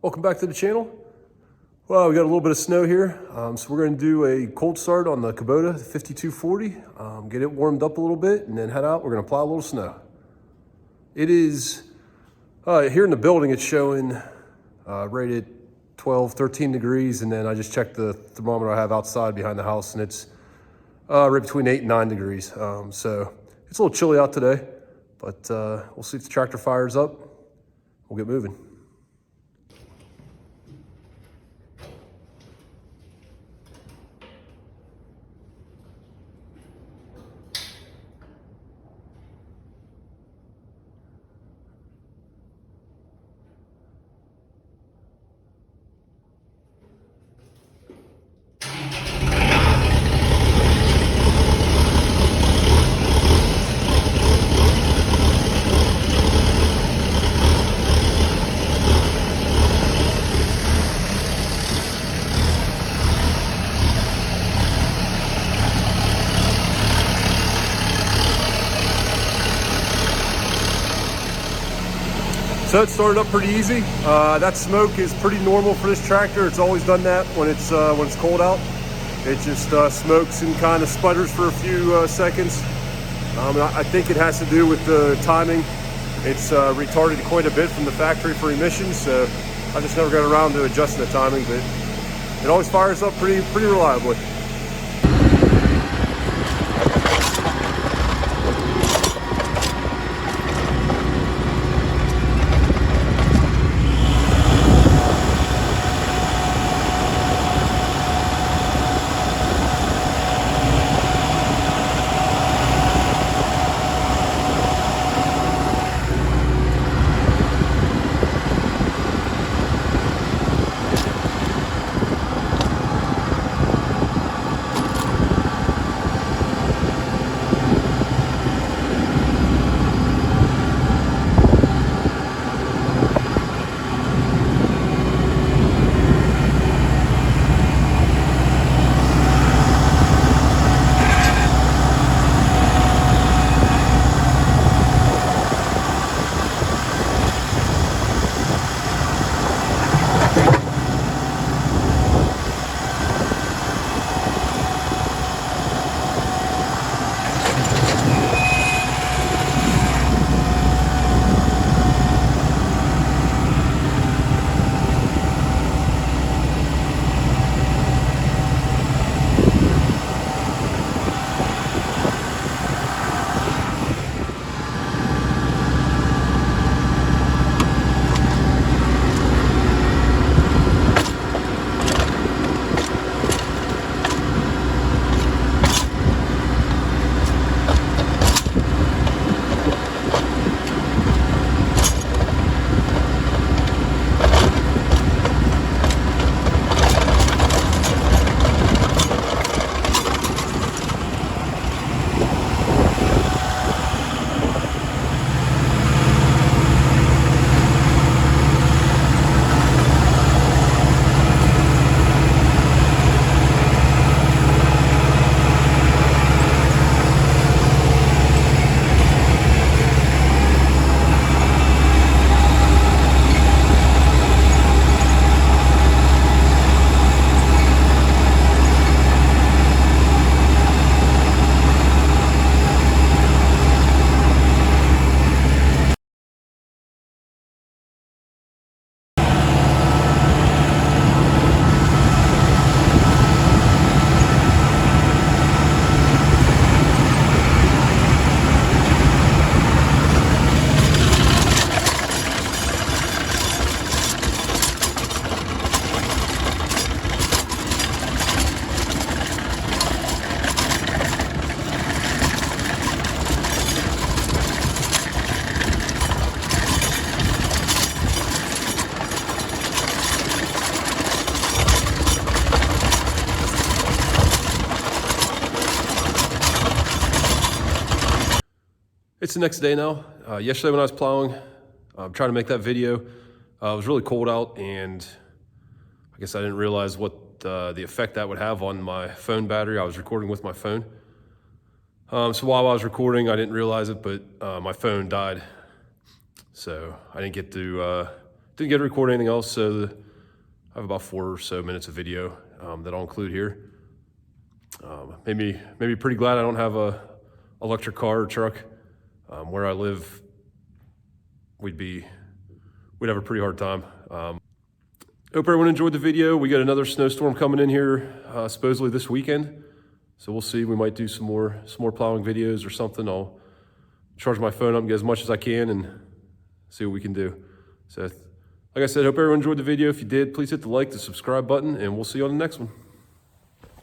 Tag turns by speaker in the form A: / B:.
A: Welcome back to the channel. Well, we got a little bit of snow here, so we're going to do a cold start on the Kubota 5240, get it warmed up a little bit, and then head out. We're going to plow a little snow. It is, here in the building, it's showing right at 12, 13 degrees, and then I just checked the thermometer I have outside behind the house, and it's right between 8 and 9 degrees. So it's a little chilly out today, but we'll see if the tractor fires up. We'll get moving. So it started up pretty easy. That smoke is pretty normal for this tractor. It's always done that when it's cold out. It just smokes and kind of sputters for a few seconds. I think it has to do with the timing. It's retarded quite a bit from the factory for emissions, so I just never got around to adjusting the timing, but it always fires up pretty reliably. It's the next day now. Yesterday when I was plowing, I'm trying to make that video. It was really cold out, and I guess I didn't realize what the effect that would have on my phone battery. I was recording with my phone. So while I was recording, I didn't realize it, but my phone died. So I didn't get to didn't get to record anything else, so I have about 4 or so minutes of video that I'll include here. Maybe pretty glad I don't have a electric car or truck. Where I live, we'd have a pretty hard time. Hope everyone enjoyed the video. We got another snowstorm coming in here, supposedly this weekend. So we'll see. We might do some more plowing videos or something. I'll charge my phone up and get as much as I can and see what we can do. So, like I said, hope everyone enjoyed the video. If you did, please hit the like, the subscribe button, and we'll see you on the next one.